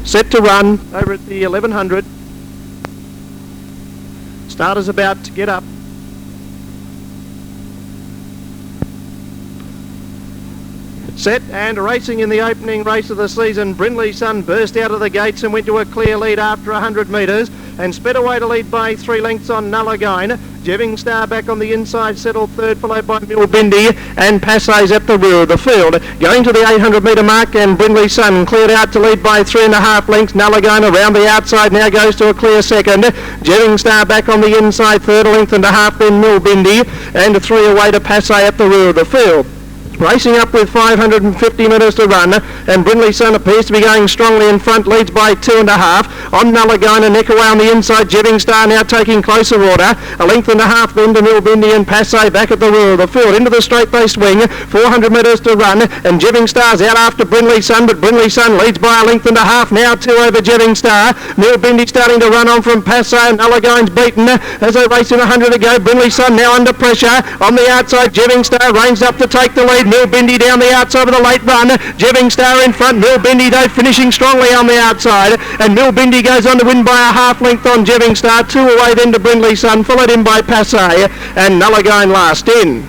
Set to run over at the 1100. Starter's about to get up. Set and racing in the opening race of the season. Brindley Sun burst out of the gates and went to a clear lead after 100 metres and sped away to lead by 3 lengths on Nullagine. Jeving Star back on the inside, settled third, followed by Milbindi and Passays at the rear of the field. Going to the 800 metre mark, and Brindley Sun cleared out to lead by 3.5 lengths. Nullagine around the outside now goes to a clear second. Jeving Star back on the inside, third, a length and a half, then Milbindi, and 3 away to Passay at the rear of the field. Racing up with 550 metres to run, and Brindley Sun appears to be going strongly in front, leads by 2.5. On Nullagine, a neck away on the inside. Jeving Star now taking closer order. A length and a half then to Milbindi and Passay back at the rear of the field. Into the straight they swing, 400 metres to run, and Jeving Star's out after Brindley Sun, but Brindley Sun leads by a length and a half, now 2 over Jeving Star. Milbindi starting to run on from Passay, and Nullagine's beaten as they race in 100 to go. Brindley Sun now under pressure. On the outside, Jeving Star ranged up to take the lead. Milbindi down the outside of the late run. Jeving Star in front. Milbindi though finishing strongly on the outside, and Milbindi goes on to win by a half length on Jeving Star. 2 away then to Brindley Sun, followed in by Passay and Nullagine last in.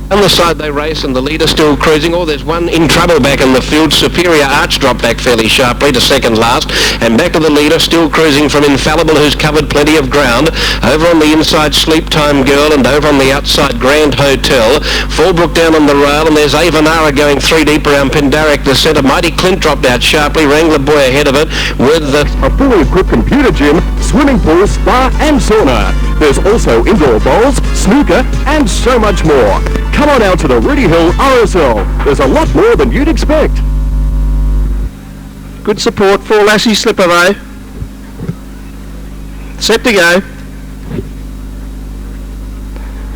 On the side they race, and the leader still cruising. Oh, there's one in trouble back in the field. Superior Arch dropped back fairly sharply to second last, and back to the leader, still cruising from Infallible, who's covered plenty of ground. Over on the inside, Sleep Time Girl, and over on the outside, Grand Hotel. Fallbrook down on the rail, and there's Avanara going 3 deep around Pindaric, the centre. Mighty Clint dropped out sharply. Wrangler Boy ahead of it with a fully equipped computer gym, swimming pool, spa and sauna. There's also indoor bowls, snooker and so much more. Come on out to the Rudy Hill RSL. There's a lot more than you'd expect. Good support for Lassie Slipper though. Set to go.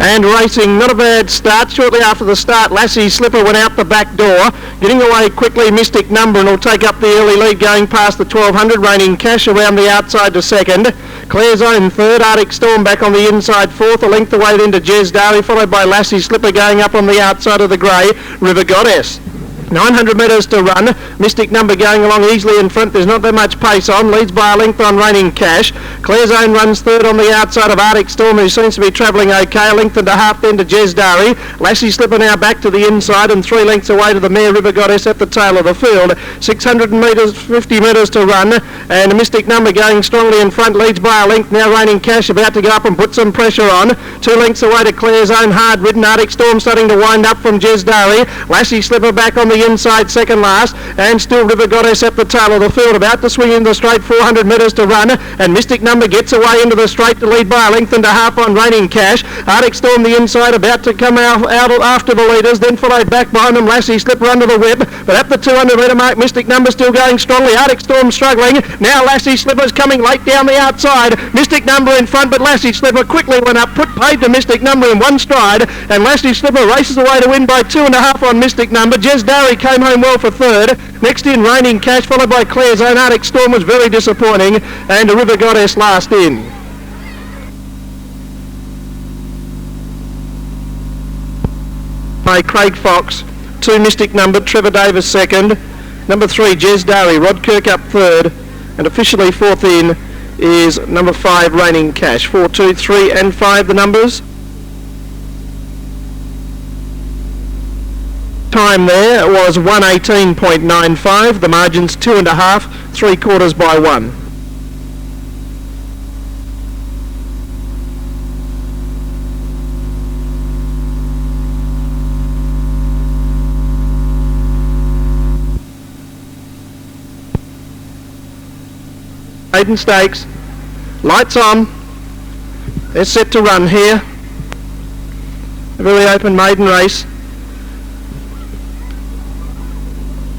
And racing, not a bad start. Shortly after the start, Lassie Slipper went out the back door. Getting away quickly, Mystic Number, and will take up the early lead going past the 1200. Raining Cash around the outside to second. Claire's Own third. Arctic Storm back on the inside fourth. A length away then to Jez Dari, followed by Lassie Slipper going up on the outside of the grey. River Goddess. 900 metres to run. Mystic Number going along easily in front. There's not that much pace on. Leads by a length on Raining Cash. Claire's Own runs third on the outside of Arctic Storm, who seems to be travelling okay. A length and a half then to Jez Dari. Lassie Slipper now back to the inside and 3 lengths away to the mare River Goddess at the tail of the field. 600 metres, 50 metres to run, and Mystic Number going strongly in front. Leads by a length now. Raining Cash about to go up and put some pressure on. 2 lengths away to Claire's Own, hard ridden. Arctic Storm starting to wind up from Jez Dari. Lassie Slipper back on the inside, second last, and still River Goddess at the tail of the field, about to swing in the straight. 400 metres to run, and Mystic Number gets away into the straight to lead by a length and a half on Raining Cash. Arctic Storm the inside, about to come out after the leaders, then followed back behind them Lassie Slipper under the whip, but at the 200 metre mark, Mystic Number still going strongly. Arctic Storm struggling. Now Lassie Slipper's coming late down the outside. Mystic Number in front, but Lassie Slipper quickly went up, put paid to Mystic Number in one stride, and Lassie Slipper races away to win by 2.5 on Mystic Number. Jez Dari came home well for third. Next in Raining Cash, followed by Claire's Own. Arctic Storm was very disappointing, and a River Goddess last in. By Craig Fox, 2 Mystic Number, Trevor Davis second, number 3 Jez Dari, Rod Kirk up third, and officially fourth in is number 5 Raining Cash. 4, 2, 3 and 5 the numbers. Time there was 1:18.95. The margin's 2.5, 3/4 by 1. Maiden Stakes. Lights on. They're set to run here. A very open maiden race.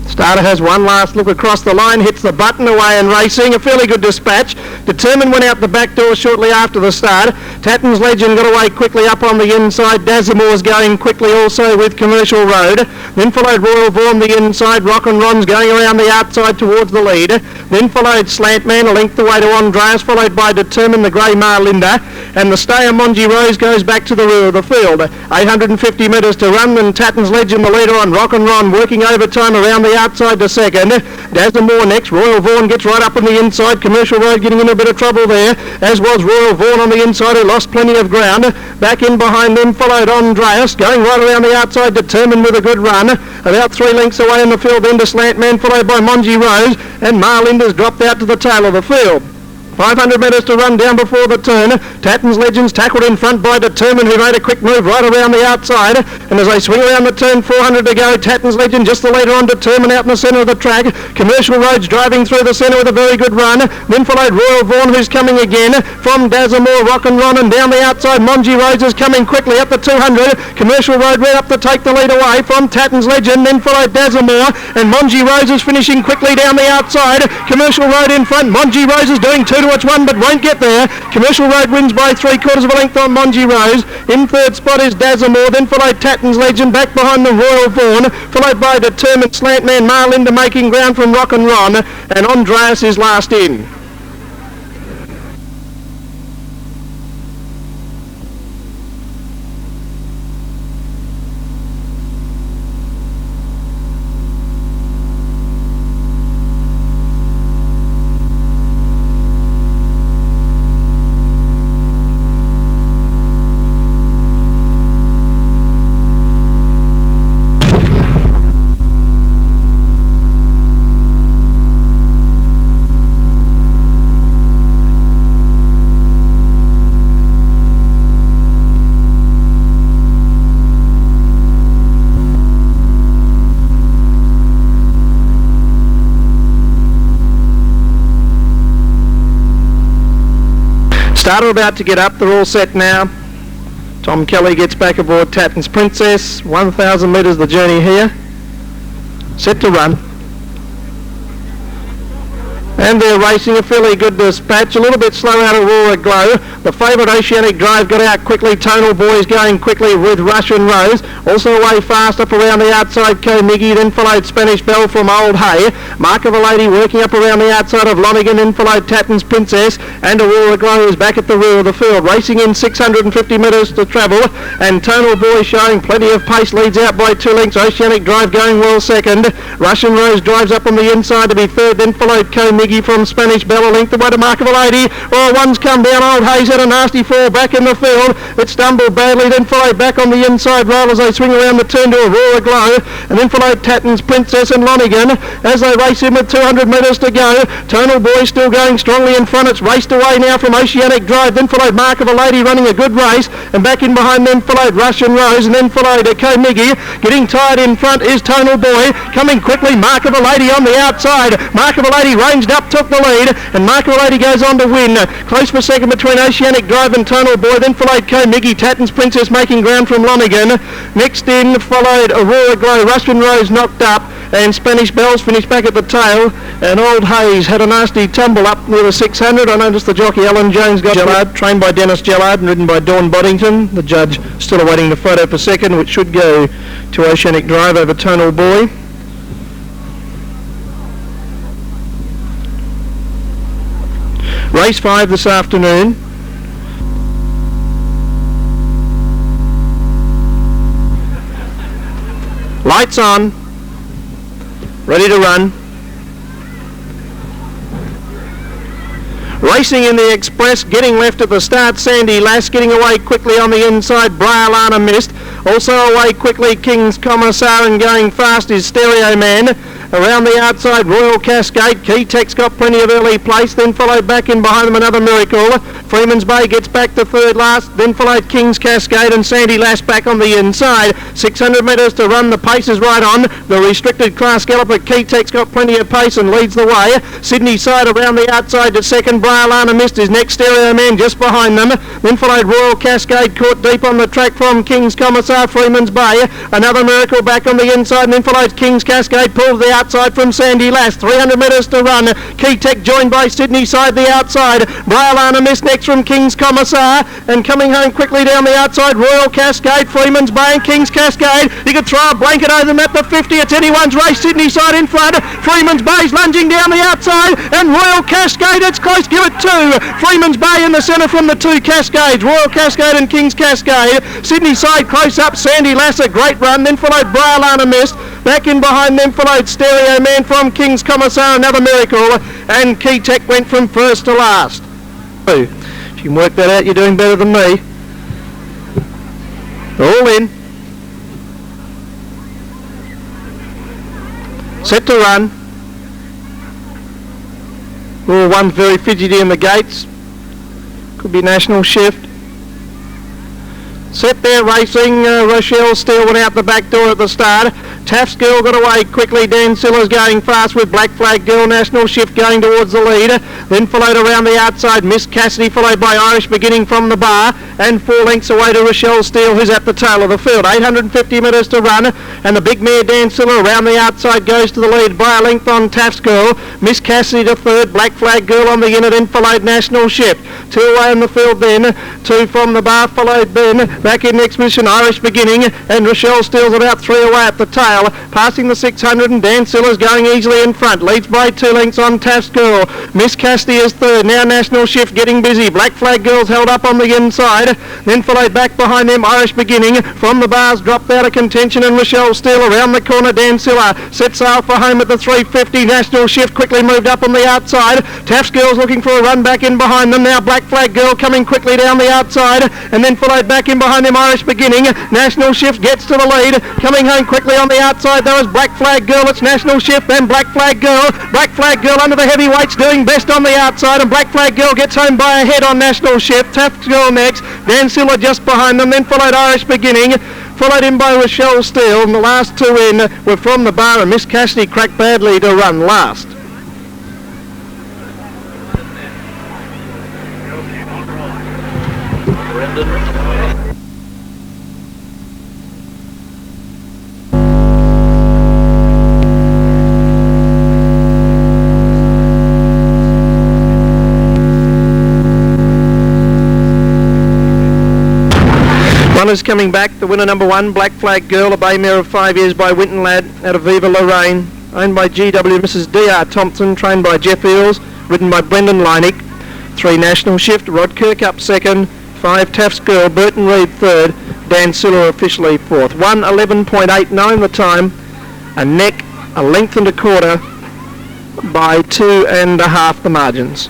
Starter has one last look across the line, hits the button, away and racing. A fairly good dispatch. Determined went out the back door shortly after the start. Tatton's Legend got away quickly up on the inside. Dazamore's going quickly also with Commercial Road. Then followed Royal Vaughan the inside. Rock and Ron's going around the outside towards the lead. Then followed Slantman a length away to Andreas, followed by Determined the Grey Marlinda. And the stayer Monji Rose goes back to the rear of the field. 850 metres to run, and Tatton's Legend the leader on Rock and Ron, working overtime around the outside to second. Dazzlemore next. Royal Vaughan gets right up on the inside. Commercial Road getting in a bit of trouble there, as was Royal Vaughan on the inside, who lost plenty of ground. Back in behind them followed Andreas, going right around the outside, Determined with a good run. About 3 lengths away in the field then to Slantman, followed by Monji Rose, and Marlinda's dropped out to the tail of the field. 500 metres to run down before the turn. Tatton's Legends tackled in front by Determined, who made a quick move right around the outside. And as they swing around the turn, 400 to go. Tatton's Legend just the leader on Determined out in the centre of the track. Commercial Road's driving through the centre with a very good run. Then followed Royal Vaughan, who's coming again from Dazzlemore, Rock and Ron, and down the outside Monji Rose is coming quickly up the 200. Commercial Road ran up to take the lead away from Tatton's Legend. Then followed Dazzlemore, and Monji Rose is finishing quickly down the outside. Commercial Road in front. Monji Rose is doing 2 to 1, but won't get there. Commercial Road wins by 3/4 of a length on Monji Rose. In third spot is Dazzlemore, then followed Tatton's Legend, back behind the Royal Vaughan, followed by Determined, Slantman, Marlinda making ground from Rock and Ron, and Andreas is last in. Starter about to get up, they're all set now. Tom Kelly gets back aboard Tatton's Princess. 1,000 metres the journey here. Set to run. And they're racing a fairly good dispatch, a little bit slow out of Aurora Glow. The favourite Oceanic Drive got out quickly. Tonal Boys going quickly with Russian Rose. Also away fast up around the outside, Co-Miggy, then followed Spanish Belle from Old Hay. Mark of a Lady working up around the outside of Lonigan, then followed Tatton's Princess, and Aurora Glow is back at the rear of the field. Racing in 650 metres to travel, and Tonal Boy showing plenty of pace, leads out by 2 lengths. Oceanic Drive going well second. Russian Rose drives up on the inside to be third, then followed Co-Miggy from Spanish Belle, a length away to Mark of a Lady. Oh, one's come down. Old Hayes had a nasty fall back in the field. It stumbled badly, then followed back on the inside rail as they swing around the turn to Aurora Glow, and then followed Tatton's Princess and Lonigan as they race in with 200 metres to go. Tonal Boy still going strongly in front. It's raced away now from Oceanic Drive, then followed Mark of a Lady running a good race, and back in behind them followed Russian Rose, and then followed Co-Miggy. Getting tired in front is Tonal Boy. Coming quickly, Mark of a Lady on the outside. Mark of a Lady ranged up, took the lead, and Mark of a Lady goes on to win. Close for second between Oceanic Drive and Tonal Boy, then followed Co-Miggy. Tatton's Princess making ground from Lonigan. Next in followed Aurora Glow. Russian Rose knocked up, and Spanish Bells finished back at the tail, and Old Hayes had a nasty tumble up near the 600. I noticed the jockey Alan Jones got Gellard, trained by Dennis Gellard and ridden by Dawn Boddington. The judge still awaiting the photo per second, which should go to Oceanic Drive over Tonal Boy. Race 5 this afternoon. Lights on. Ready to run. Racing in the Express, getting left at the start, Sandy Lass, getting away quickly on the inside, Brialana missed. Also away quickly, King's Commissar, and going fast is Stereo Man. Around the outside, Royal Cascade. Key-Tex got plenty of early place, then followed back in behind them another Miracle. Freeman's Bay gets back to third last, then followed King's Cascade and Sandy Lass back on the inside. 600 metres to run, the pace is right on. The restricted class galloper Key-Tex got plenty of pace and leads the way. Sydney Side around the outside to second. Brialana missed his next, Stereo Man just behind them. Then followed Royal Cascade, caught deep on the track from King's Commissar. Freeman's Bay, another Miracle back on the inside, and then followed King's Cascade, pulls the outside from Sandy Lass. 300 metres to run. Key Tech joined by Sydney Side the outside. Brialana Miss next from King's Commissar, and coming home quickly down the outside, Royal Cascade, Freeman's Bay and King's Cascade. You could throw a blanket over them at the 50. It's anyone's race. Sydney Side in front. Freeman's Bay's lunging down the outside, and Royal Cascade, it's close. Give it two. Freeman's Bay in the centre from the two Cascades, Royal Cascade and King's Cascade. Sydney Side close up. Sandy Lass, a great run, then followed Brialana Mist. Back in behind them followed Stereo Man from King's Commissar, another miracle, and Key Tech went from first to last. If you can work that out, you're doing better than me. All in. Set to run. Oh, one's very fidgety in the gates. Could be National Shift. Set there racing. Rochelle Steele went out the back door at the start. Taft's Girl got away quickly. Dan Silla's going fast with Black Flag Girl. National Shift going towards the lead. Then followed around the outside. Miss Cassidy followed by Irish Beginning from the bar. And 4 lengths away to Rochelle Steele, who's at the tail of the field. 850 metres to run. And the big mare Dan Silla around the outside goes to the lead by a length on Taft's Girl. Miss Cassidy to third. Black Flag Girl on the inner. Then followed National Shift. 2 away in the field then. 2 from the bar followed Ben. Back in next position Irish Beginning. And Rochelle Steele's about 3 away at the tail. Passing the 600, and Dan Silla's going easily in front. Leads by 2 lengths on Taft's Girl. Miss Cassidy is third. Now National Shift getting busy. Black Flag Girl's held up on the inside. Then followed back behind them Irish Beginning. From the bars dropped out of contention, and Rochelle Steele around the corner. Dan Silla set sail for home at the 350. National Shift quickly moved up on the outside. Taft's Girl's looking for a run back in behind them. Now Black Flag Girl coming quickly down the outside, and then followed back in behind them Irish Beginning. National Shift gets to the lead. Coming home quickly on the outside though is Black Flag Girl. It's National Shift, then Black Flag Girl. Black Flag Girl under the heavyweights doing best on the outside, and Black Flag Girl gets home by a head on National Shift. Taft's Girl next. Dan Silla just behind them. Then followed Irish Beginning. Followed in by Rochelle Steele, and the last 2 in were from the bar, and Miss Cassidy cracked badly to run last. Runners coming back, the winner number 1, Black Flag Girl, a bay mare of 5 years by Winton Lad out of Viva Lorraine, owned by GW Mrs. D.R. Thompson, trained by Jeff Eels, ridden by Brendan Leineck. 3 National Shift, Rod Kirk up second, 5 Taft's Girl, Burton Reid third, Dan Silla officially fourth. 1:11.89 the time, a neck, a length and a quarter by 2.5 the margins.